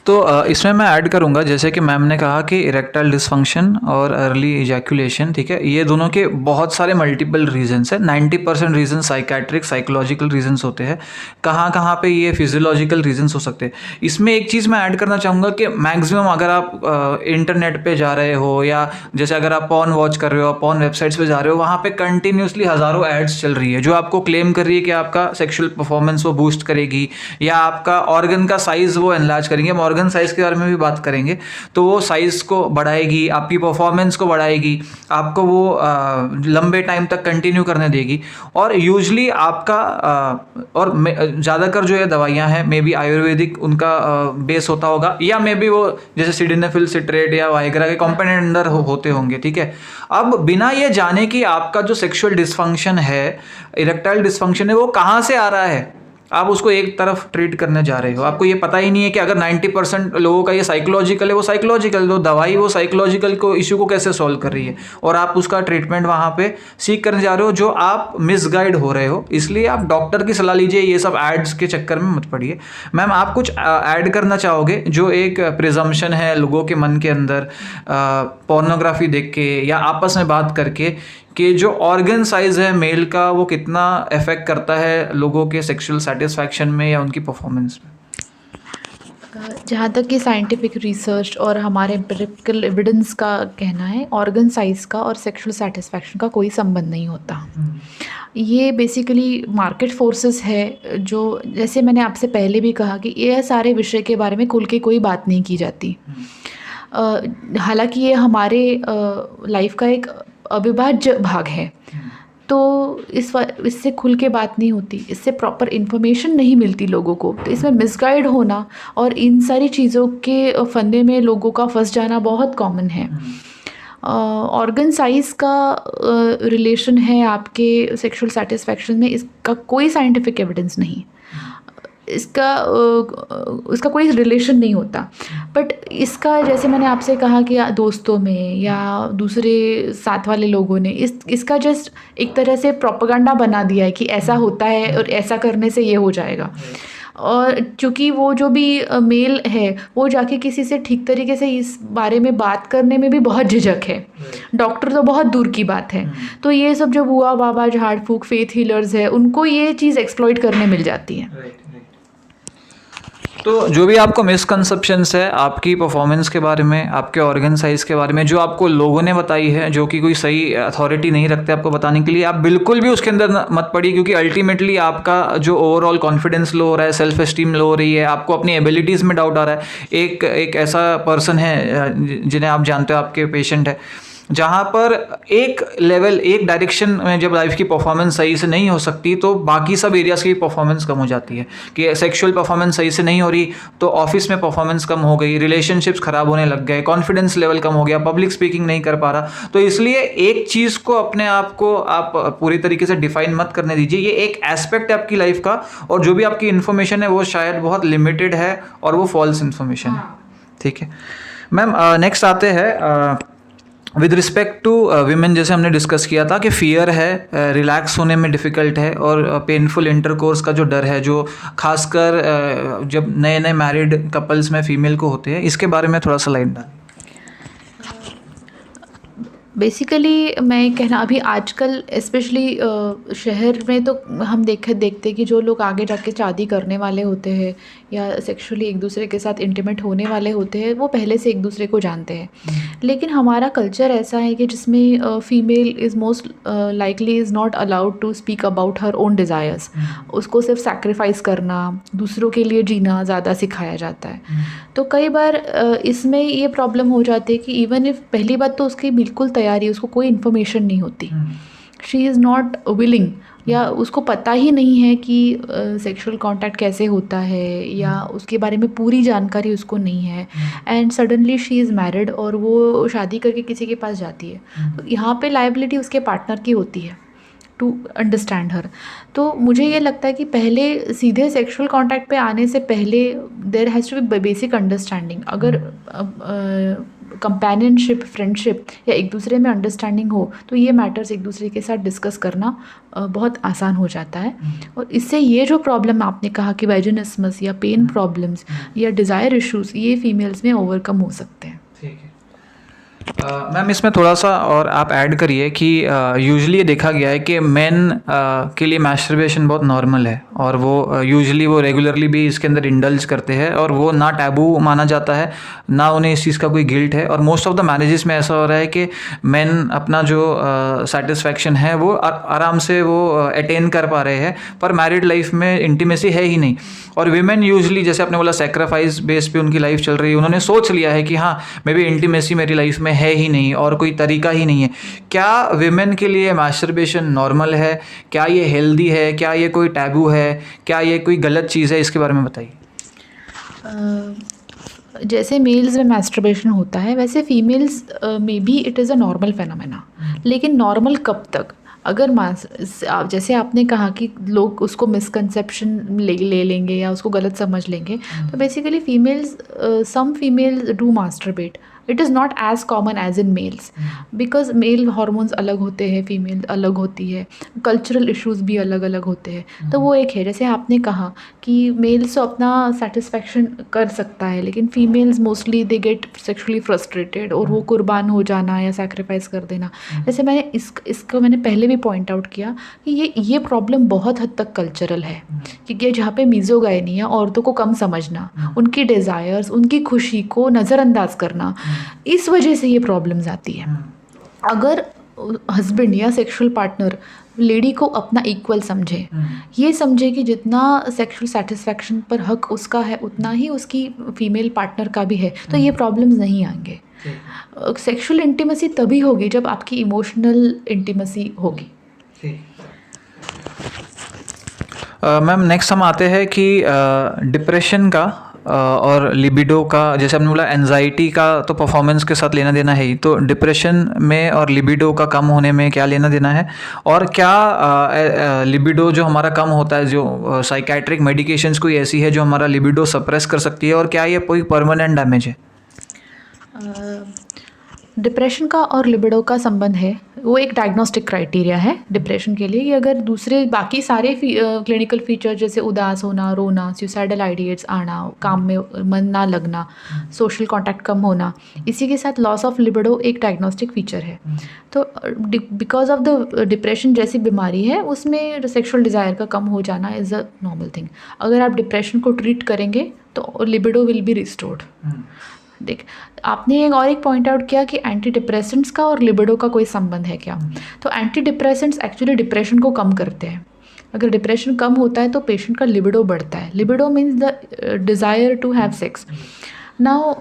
तो इसमें मैं ऐड करूंगा, जैसे कि मैम ने कहा कि इरेक्टाइल डिस्फंक्शन और अर्ली इजैकुलेशन, ठीक है, ये दोनों के बहुत सारे मल्टीपल रीजंस हैं। 90% रीजन साइकेट्रिक साइकोलॉजिकल रीजंस होते हैं। कहाँ पे ये फिजियोलॉजिकल रीजंस हो सकते हैं। इसमें एक चीज़ मैं ऐड करना चाहूँगा कि मैक्सिमम अगर आप इंटरनेट पे जा रहे हो, या जैसे अगर आप पॉर्न वॉच कर रहे हो, पॉर्न वेबसाइट्स पे जा रहे हो, वहाँ पे कंटिन्यूसली हज़ारों एड्स चल रही है जो आपको क्लेम कर रही है कि आपका सेक्शुअल परफॉर्मेंस वो बूस्ट करेगी या आपका ऑर्गन का साइज़ वो एनलार्ज करेंगे। ऑर्गन साइज के बारे में भी बात करेंगे। तो वो साइज को बढ़ाएगी, आपकी परफॉर्मेंस को बढ़ाएगी, आपको वो लंबे टाइम तक कंटिन्यू करने देगी। और यूजली आपका और ज़्यादातर जो है दवाइयाँ हैं, मे बी आयुर्वेदिक उनका बेस होता होगा, या मे बी वो जैसे सिडेनेफिल सिट्रेट या वाइग्रा के कंपोनेंट अंदर होते होंगे, ठीक है। अब बिना ये जाने कि आपका जो सेक्सुअल डिस्फंक्शन है, इरेक्टाइल डिस्फंक्शन है, वो कहाँ से आ रहा है, आप उसको एक तरफ ट्रीट करने जा रहे हो। आपको ये पता ही नहीं है कि अगर 90% लोगों का ये साइकोलॉजिकल है, वो साइकोलॉजिकल, तो दवाई वो साइकोलॉजिकल को इश्यू को कैसे सॉल्व कर रही है, और आप उसका ट्रीटमेंट वहाँ पे सीख करने जा रहे हो, जो आप मिसगाइड हो रहे हो। इसलिए आप डॉक्टर की सलाह लीजिए, ये सब एड्स के चक्कर में मत पड़िए। मैम, आप कुछ ऐड करना चाहोगे? जो एक प्रिजम्पशन है लोगों के मन के अंदर पोर्नोग्राफी देख के या आपस में बात करके, कि जो ऑर्गन साइज है मेल का वो कितना इफेक्ट करता है लोगों के सेक्सुअल सेटिस्फैक्शन में या उनकी परफॉर्मेंस में? जहाँ तक कि साइंटिफिक रिसर्च और हमारे एम्पिरिकल एविडेंस का कहना है, ऑर्गन साइज़ का और सेक्सुअल सेटिस्फैक्शन का कोई संबंध नहीं होता। ये बेसिकली मार्केट फोर्सेस है, जो जैसे मैंने आपसे पहले भी कहा कि ये सारे विषय के बारे में खुल के कोई बात नहीं की जाती। हालांकि ये हमारे लाइफ का एक अविभाज्य भाग है, तो इससे खुल के बात नहीं होती, इससे प्रॉपर इन्फॉर्मेशन नहीं मिलती लोगों को, तो इसमें मिसगाइड होना और इन सारी चीज़ों के फंदे में लोगों का फंस जाना बहुत कॉमन है। ऑर्गन साइज़ का रिलेशन है आपके सेक्सुअल सेटिस्फैक्शन में, इसका कोई साइंटिफिक एविडेंस नहीं, इसका कोई रिलेशन नहीं होता। बट इसका, जैसे मैंने आपसे कहा कि दोस्तों में या दूसरे साथ वाले लोगों ने इसका जस्ट एक तरह से प्रोपेगेंडा बना दिया है कि ऐसा होता है और ऐसा करने से ये हो जाएगा। और चूँकि वो जो भी मेल है वो जाके किसी से ठीक तरीके से इस बारे में बात करने में भी बहुत झिझक है, डॉक्टर तो बहुत दूर की बात है। तो ये सब जो बुआ बाबा झाड़ फूक फेथ हीलर्स है, उनको ये चीज़ एक्सप्लॉइट करने मिल जाती है। तो जो भी आपको मिसकंसेप्शंस है आपकी परफॉर्मेंस के बारे में, आपके ऑर्गन साइज़ के बारे में, जो आपको लोगों ने बताई है, जो कि कोई सही अथॉरिटी नहीं रखते आपको बताने के लिए, आप बिल्कुल भी उसके अंदर मत पड़िए, क्योंकि अल्टीमेटली आपका जो ओवरऑल कॉन्फिडेंस लो हो रहा है, सेल्फ एस्टीम लो हो रही है, आपको अपनी एबिलिटीज़ में डाउट आ रहा है। एक ऐसा पर्सन है जिन्हें आप जानते हो, आपके पेशेंट है, जहाँ पर एक लेवल, एक डायरेक्शन में जब लाइफ की परफॉर्मेंस सही से नहीं हो सकती तो बाकी सब एरियाज़ की परफॉर्मेंस कम हो जाती है। कि सेक्सुअल परफॉर्मेंस सही से नहीं हो रही तो ऑफिस में परफॉर्मेंस कम हो गई, रिलेशनशिप्स खराब होने लग गए, कॉन्फिडेंस लेवल कम हो गया, पब्लिक स्पीकिंग नहीं कर पा रहा। तो इसलिए एक चीज़ को अपने आप को आप पूरी तरीके से डिफाइन मत करने दीजिए। ये एक एस्पेक्ट है आपकी लाइफ का, और जो भी आपकी इन्फॉर्मेशन है वो शायद बहुत लिमिटेड है और वो फॉल्स इन्फॉर्मेशन है। ठीक है मैम, नेक्स्ट आते हैं विद रिस्पेक्ट टू विमेन। जैसे हमने डिस्कस किया था कि फियर है, रिलैक्स होने में डिफ़िकल्ट है, और पेनफुल इंटरकोर्स का जो डर है, जो खासकर जब नए नए मैरिड कपल्स में फीमेल को होते हैं, इसके बारे में थोड़ा सा लाइट डाल। बेसिकली मैं कहना, अभी आजकल स्पेशली शहर में तो हम देखते कि जो लोग आगे जाके शादी करने वाले होते हैं या सेक्सुअली एक दूसरे के साथ इंटीमेट होने वाले होते हैं, वो पहले से एक दूसरे को जानते हैं। लेकिन हमारा कल्चर ऐसा है कि जिसमें female is most likely is not allowed to speak about her own desires. उसको सिर्फ सैक्रिफाइस करना, दूसरों के लिए जीना ज़्यादा सिखाया जाता है। तो कई बार इसमें ये प्रॉब्लम हो जाती है कि इवन इफ़, पहली बात तो उसकी बिल्कुल तैयारी, उसको कोई इन्फॉर्मेशन नहीं होती, शी इज़ नॉट विलिंग, या उसको पता ही नहीं है कि सेक्सुअल कांटेक्ट कैसे होता है, या उसके बारे में पूरी जानकारी उसको नहीं है, and suddenly she is married और वो शादी करके किसी के पास जाती है। तो यहाँ पे लायबिलिटी उसके पार्टनर की होती है टू अंडरस्टैंड हर। तो मुझे ये लगता है कि पहले सीधे सेक्सुअल कांटेक्ट पे आने से पहले there has to be basic understanding. अगर कंपेनियनशिप, फ्रेंडशिप या एक दूसरे में अंडरस्टैंडिंग हो तो ये मैटर्स एक दूसरे के साथ डिस्कस करना बहुत आसान हो जाता है। और इससे ये जो प्रॉब्लम आपने कहा कि वाइजिनिस्मस या पेन प्रॉब्लम्स या डिज़ायर इश्यूज़, ये फीमेल्स में ओवरकम हो सकते हैं। ठीक है मैम, इसमें थोड़ा सा और आप ऐड करिए कि यूजुअली ये देखा गया है कि मेन के लिए मैस्टरबेशन बहुत नॉर्मल है, और वो यूजुअली वो रेगुलरली भी इसके अंदर इंडल्ज करते हैं, और वो ना टैबू माना जाता है, ना उन्हें इस चीज़ का कोई गिल्ट है। और मोस्ट ऑफ द मैरिजेस में ऐसा हो रहा है कि मेन अपना जो सेटिस्फैक्शन है वो आराम से वो अटेन कर पा रहे हैं, पर मैरिड लाइफ में इंटीमेसी है ही नहीं। और वीमेन यूजुअली, जैसे आपने बोला, सेक्रीफाइस बेस पे उनकी लाइफ चल रही है, उन्होंने सोच लिया है कि हाँ, मे बी इंटीमेसी मेरी लाइफ में है ही नहीं और कोई तरीका ही नहीं है। क्या विमेन के लिए मैस्टरबेशन नॉर्मल है? क्या ये हेल्दी है? क्या ये कोई टैबू है? क्या ये कोई गलत चीज़ है? इसके बारे में बताइए। जैसे मेल्स में मैस्टरबेशन होता है, वैसे फीमेल्स में भी it is a normal phenomena. लेकिन नॉर्मल कब तक? अगर जैसे आपने कहा कि लोग उसको मिसकंसेप्शन ले लेंगे या उसको गलत समझ लेंगे, तो basically females, some females do masturbate. It is not as common as in males, because male hormones अलग होते हैं, फीमेल अलग होती है, कल्चरल इश्यूज़ भी अलग अलग होते हैं। तो वो एक है, जैसे आपने कहा कि मेल्स तो अपना सेटिस्फैक्शन कर सकता है, लेकिन females mostly they get sexually frustrated, और वो कुर्बान हो जाना या सैक्रिफाइस कर देना। जैसे मैंने इसको मैंने पहले भी पॉइंट आउट किया कि ये प्रॉब्लम बहुत हद तक कल्चरल है, क्योंकि जहाँ पे मीज़ोगाइनी या औरतों को कम समझना, उनकी डिज़ायर्स, उनकी खुशी को नज़रअंदाज करना, इस वजह से ये प्रॉब्लम्स आती है। अगर हस्बैंड या सेक्सुअल पार्टनर लेडी को अपना इक्वल समझे, ये समझे कि जितना सेक्सुअल सेटिस्फैक्शन पर हक उसका है उतना ही उसकी फीमेल पार्टनर का भी है, तो ये प्रॉब्लम्स नहीं आएंगे। सेक्सुअल इंटीमेसी तभी होगी जब आपकी इमोशनल इंटीमेसी होगी। मैम, नेक्स्ट हम आते हैं कि डिप्रेशन का और लिबिडो का, जैसे हमने बोला एंजाइटी का तो परफॉर्मेंस के साथ लेना देना है ही, तो डिप्रेशन में और लिबिडो का कम होने में क्या लेना देना है? और क्या लिबिडो जो हमारा कम होता है, जो साइकेट्रिक मेडिकेशंस कोई ऐसी है जो हमारा लिबिडो सप्रेस कर सकती है, और क्या ये कोई परमानेंट डैमेज है? डिप्रेशन का और लिबिडो का संबंध है, वो एक डायग्नोस्टिक क्राइटेरिया है डिप्रेशन के लिए कि अगर दूसरे बाकी सारे क्लिनिकल फीचर जैसे उदास होना, रोना, सुसाइडल आइडिएट्स आना, काम में मन ना लगना, सोशल कांटेक्ट कम होना, इसी के साथ लॉस ऑफ लिबिडो एक डायग्नोस्टिक फीचर है। तो बिकॉज ऑफ द डिप्रेशन जैसी बीमारी है उसमें सेक्सुअल डिज़ायर का कम हो जाना इज़ अ नॉर्मल थिंग। अगर आप डिप्रेशन को ट्रीट करेंगे तो लिबिडो विल बी रिस्टोर्ड। देख, आपने एक पॉइंट आउट किया कि एंटी डिप्रेसेंट्स का और लिबिडो का कोई संबंध है क्या। तो एंटी डिप्रेसेंट्स एक्चुअली डिप्रेशन को कम करते हैं। अगर डिप्रेशन कम होता है तो पेशेंट का लिबिडो बढ़ता है। Libido means the desire to have sex. Now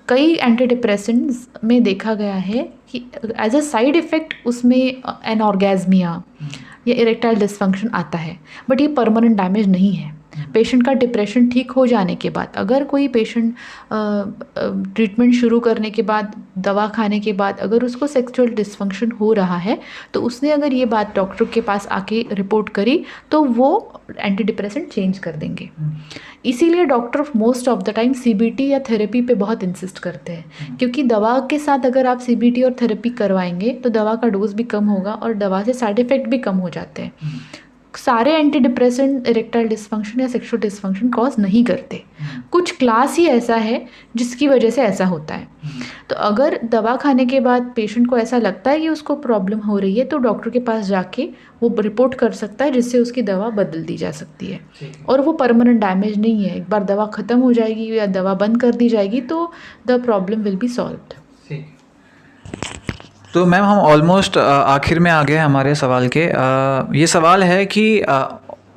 कई एंटी डिप्रेसेंट्स में देखा गया है कि एज अ साइड इफ़ेक्ट उसमें एनऑर्गेज़मिया या इरेक्टाइल डिसफंक्शन आता है, बट ये परमानेंट डैमेज नहीं है। पेशेंट का डिप्रेशन ठीक हो जाने के बाद, अगर कोई पेशेंट ट्रीटमेंट शुरू करने के बाद, दवा खाने के बाद अगर उसको सेक्सुअल डिसफंक्शन हो रहा है तो उसने अगर ये बात डॉक्टर के पास आके रिपोर्ट करी तो वो एंटी डिप्रेसेंट चेंज कर देंगे। इसीलिए doctor most of the time CBT या थेरेपी पे बहुत इंसिस्ट करते हैं, क्योंकि दवा के साथ अगर आप सीबीटी और थेरेपी करवाएंगे तो दवा का डोज भी कम होगा और दवा से साइड इफ़ेक्ट भी कम हो जाते हैं। सारे एंटी डिप्रेसेंट इरेक्टाइल डिसफंक्शन या सेक्सुअल डिसफंक्शन कॉज नहीं करते। कुछ क्लास ही ऐसा है जिसकी वजह से ऐसा होता है। तो अगर दवा खाने के बाद पेशेंट को ऐसा लगता है कि उसको प्रॉब्लम हो रही है तो डॉक्टर के पास जाके वो रिपोर्ट कर सकता है, जिससे उसकी दवा बदल दी जा सकती है। और वो परमानेंट डैमेज नहीं है। एक बार दवा ख़त्म हो जाएगी या दवा बंद कर दी जाएगी तो the problem will be solved. तो मैम हम ऑलमोस्ट आखिर में आ गए हमारे सवाल के। ये सवाल है कि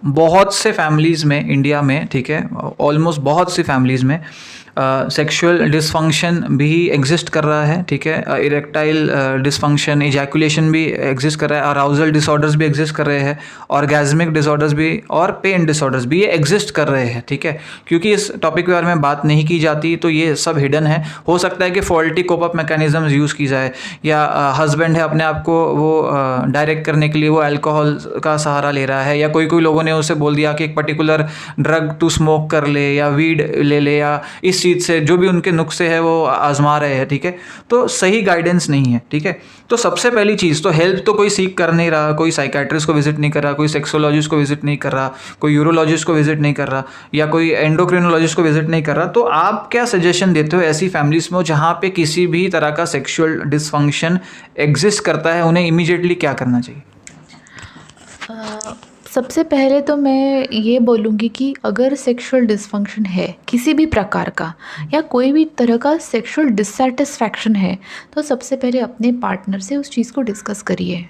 बहुत से फैमिलीज़ में इंडिया में, ठीक है, ऑलमोस्ट बहुत सी फैमिलीज़ में सेक्सुअल डिसफंक्शन भी एग्जिस्ट कर रहा है, ठीक है, इरेक्टाइल डिसफंक्शन, इजैकुलेशन भी एग्जिस्ट कर रहा है, अराउजल डिसऑर्डर्स भी एग्जिस्ट कर रहे हैं, ऑर्गेजमिक डिसऑर्डर्स भी और पेन डिसऑर्डर्स भी ये एग्जिस्ट कर रहे हैं, ठीक है। क्योंकि इस टॉपिक के बारे में बात नहीं की जाती तो ये सब हिडन है। हो सकता है कि faulty cope up mechanism use की जाए, या हस्बैंड है अपने आप को वो डायरेक्ट करने के लिए वो अल्कोहल का सहारा ले रहा है, या कोई लोगों ने उसे बोल दिया कि एक पर्टिकुलर ड्रग तू स्मोक कर ले या वीड ले ले, या इस चीज़ से जो भी उनके नुस्खे है वो आजमा रहे हैं, ठीक है। तो सही गाइडेंस नहीं है, ठीक है। तो सबसे पहली चीज़ तो हेल्प तो कोई सीख कर नहीं रहा, कोई साइकेट्रिस्ट को विजिट नहीं कर रहा, कोई सेक्सोलॉजिस्ट को विजिट नहीं कर रहा, कोई यूरोलॉजिस्ट को विजिट नहीं कर रहा, या कोई एंडोक्रिनोलॉजिस्ट को विजिट नहीं कर रहा। तो आप क्या सजेशन देते हो ऐसी फैमिलीज़ में जहाँ पे किसी भी तरह का सेक्सुअल डिसफंक्शन एग्जिस्ट करता है, उन्हें इमीडिएटली क्या करना चाहिए? सबसे पहले तो मैं ये बोलूँगी कि अगर सेक्सुअल डिसफंक्शन है किसी भी प्रकार का, या कोई भी तरह का सेक्सुअल डिससैटिस्फैक्शन है, तो सबसे पहले अपने पार्टनर से उस चीज़ को डिस्कस करिए।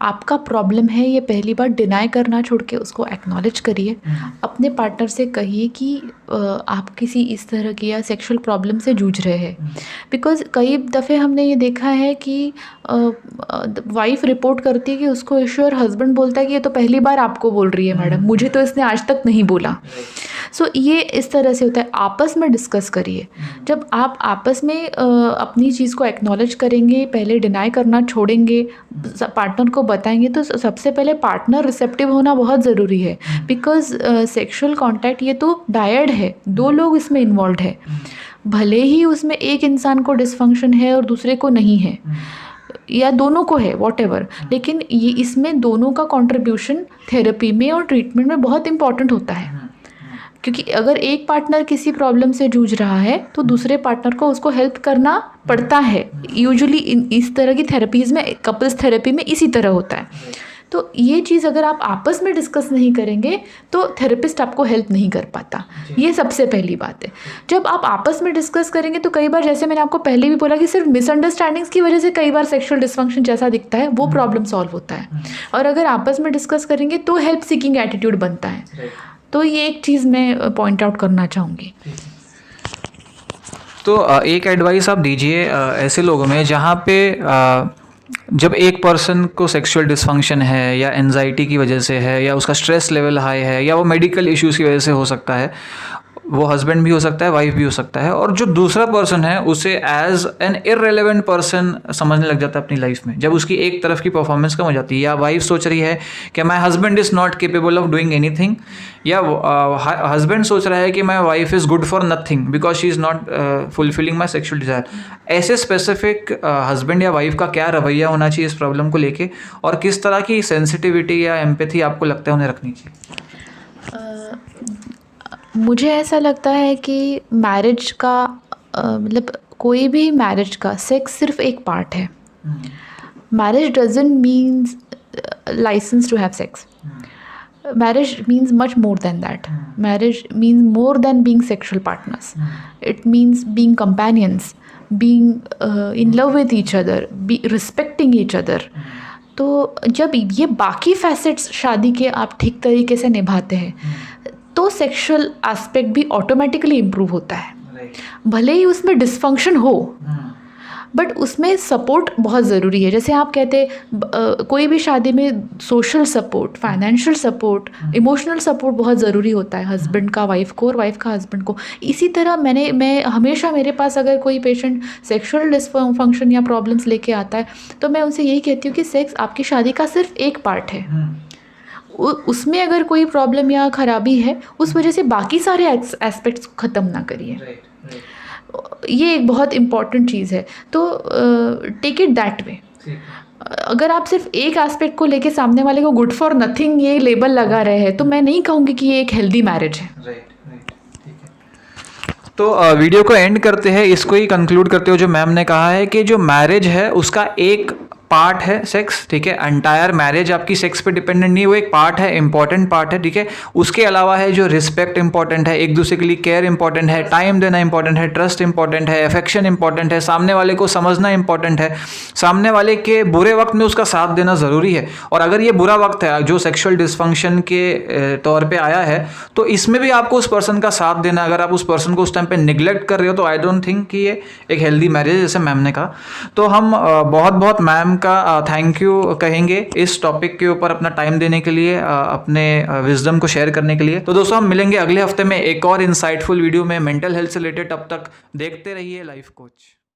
आपका प्रॉब्लम है ये पहली बार डिनाई करना छोड़ के उसको एक्नॉलेज करिए। अपने पार्टनर से कहिए कि आप किसी इस तरह की या सेक्सुअल प्रॉब्लम से जूझ रहे हैं। बिकॉज़ कई दफ़े हमने ये देखा है कि वाइफ रिपोर्ट करती है कि उसको इश्यू, और हस्बैंड बोलता है कि ये तो पहली बार आपको बोल रही है मैडम, मुझे तो इसने आज तक नहीं बोला। सो ये इस तरह से होता है। आपस में डिस्कस करिए। जब आप आपस में अपनी चीज़ को एक्नॉलेज करेंगे, पहले डिनाई करना छोड़ेंगे, पार्टनर को बताएंगे, तो सबसे पहले पार्टनर रिसेप्टिव होना बहुत ज़रूरी है। बिकॉज सेक्सुअल कॉन्टैक्ट ये तो डायड है, दो लोग इसमें इन्वॉल्व है। भले ही उसमें एक इंसान को डिसफंक्शन है और दूसरे को नहीं है, या दोनों को है, वॉटेवर, लेकिन ये इसमें दोनों का कंट्रीब्यूशन थेरेपी में और ट्रीटमेंट में बहुत इंपॉर्टेंट होता है। क्योंकि अगर एक पार्टनर किसी प्रॉब्लम से जूझ रहा है तो दूसरे पार्टनर को उसको हेल्प करना पड़ता है। यूजुअली इस तरह की थेरेपीज़ में, कपल्स थेरेपी में इसी तरह होता है। तो ये चीज़ अगर आप आपस में डिस्कस नहीं करेंगे तो थेरेपिस्ट आपको हेल्प नहीं कर पाता। ये सबसे पहली बात है। जब आप आपस में डिस्कस करेंगे तो कई बार, जैसे मैंने आपको पहले भी बोला कि सिर्फ मिसअंडरस्टैंडिंग्स की वजह से कई बार सेक्सुअल डिसफंक्शन जैसा दिखता है, वो प्रॉब्लम सॉल्व होता है। और अगर आपस में डिस्कस करेंगे तो हेल्प सीकिंग एटीट्यूड बनता है। तो ये एक चीज़ मैं पॉइंट आउट करना चाहूँगी। तो एक एडवाइस आप दीजिए ऐसे लोगों में जहाँ पे जब एक पर्सन को सेक्सुअल डिसफंक्शन है, या एंजाइटी की वजह से है, या उसका स्ट्रेस लेवल हाई है, या वो मेडिकल इश्यूज़ की वजह से हो सकता है, वो हस्बैंड भी हो सकता है, वाइफ भी हो सकता है, और जो दूसरा पर्सन है उसे एज एन इररिलेवेंट पर्सन समझने लग जाता है अपनी लाइफ में, जब उसकी एक तरफ की परफॉर्मेंस कम हो जाती है, या वाइफ सोच रही है कि my husband is not capable of doing anything, या हस्बैंड सोच रहा है कि my wife is good for nothing because she is not fulfilling my sexual desire. ऐसे स्पेसिफिक हस्बैंड या वाइफ का क्या रवैया होना चाहिए इस प्रॉब्लम को लेके, और किस तरह की सेंसिटिविटी या एम्पैथी आपको लगता है उन्हें रखनी चाहिए? मुझे ऐसा लगता है कि मैरिज का मतलब कोई भी मैरिज का सेक्स सिर्फ एक पार्ट है। Marriage doesn't means license to have sex. Marriage means much more than that. Marriage means more than being sexual partners. It means being companions, being in love with each other, respecting each other. तो जब ये बाकी facets शादी के आप ठीक तरीके से निभाते हैं तो सेक्सुअल एस्पेक्ट भी ऑटोमेटिकली इम्प्रूव होता है। भले ही उसमें डिसफंक्शन हो बट उसमें सपोर्ट बहुत ज़रूरी है। जैसे आप कहते कोई भी शादी में social support, financial support, emotional support बहुत ज़रूरी होता है हस्बैंड का वाइफ को और वाइफ का हस्बैंड को। इसी तरह मैं हमेशा मेरे पास अगर कोई पेशेंट सेक्सुअल डिसफंक्शन या प्रॉब्लम्स लेके आता है तो मैं उनसे यही कहती हूँ कि सेक्स आपकी शादी का सिर्फ एक पार्ट है। उसमें अगर कोई प्रॉब्लम या ख़राबी है उस वजह से बाकी सारे एस्पेक्ट्स ख़त्म ना करिए। ये एक बहुत इम्पॉर्टेंट चीज़ है, तो टेक इट दैट वे। अगर आप सिर्फ एक एस्पेक्ट को लेके सामने वाले को गुड फॉर नथिंग ये लेबल लगा रहे हैं तो मैं नहीं कहूँगी कि ये एक हेल्दी मैरिज है। तो वीडियो को एंड करते हैं, इसको ही कंक्लूड करते हो जो मैम ने कहा है कि जो मैरिज है उसका एक पार्ट है सेक्स, ठीक है। एंटायर मैरिज आपकी सेक्स पे डिपेंडेंट नहीं है, वो एक पार्ट है, इंपॉर्टेंट पार्ट है, ठीक है। उसके अलावा है जो रिस्पेक्ट इंपॉर्टेंट है, एक दूसरे के लिए केयर इंपॉर्टेंट है, टाइम देना इंपॉर्टेंट है, ट्रस्ट इंपॉर्टेंट है, अफेक्शन इंपॉर्टेंट है, सामने वाले को समझना इंपॉर्टेंट है, सामने वाले के बुरे वक्त में उसका साथ देना ज़रूरी है। और अगर ये बुरा वक्त है जो सेक्शुअल डिसफंक्शन के तौर पर आया है तो इसमें भी आपको उस पर्सन का साथ देना। अगर आप उस पर्सन को उस टाइम पर निगलेक्ट कर रहे हो तो आई डोंट थिंक कि ये एक हेल्दी मैरिज है, जैसे मैम ने कहा। तो हम बहुत बहुत मैम का थैंक यू कहेंगे इस टॉपिक के ऊपर अपना टाइम देने के लिए, अपने विजडम को शेयर करने के लिए। तो दोस्तों हम मिलेंगे अगले हफ्ते में एक और इंसाइटफुल वीडियो में मेंटल हेल्थ से रिलेटेड। तब तक देखते रहिए लाइफ कोच।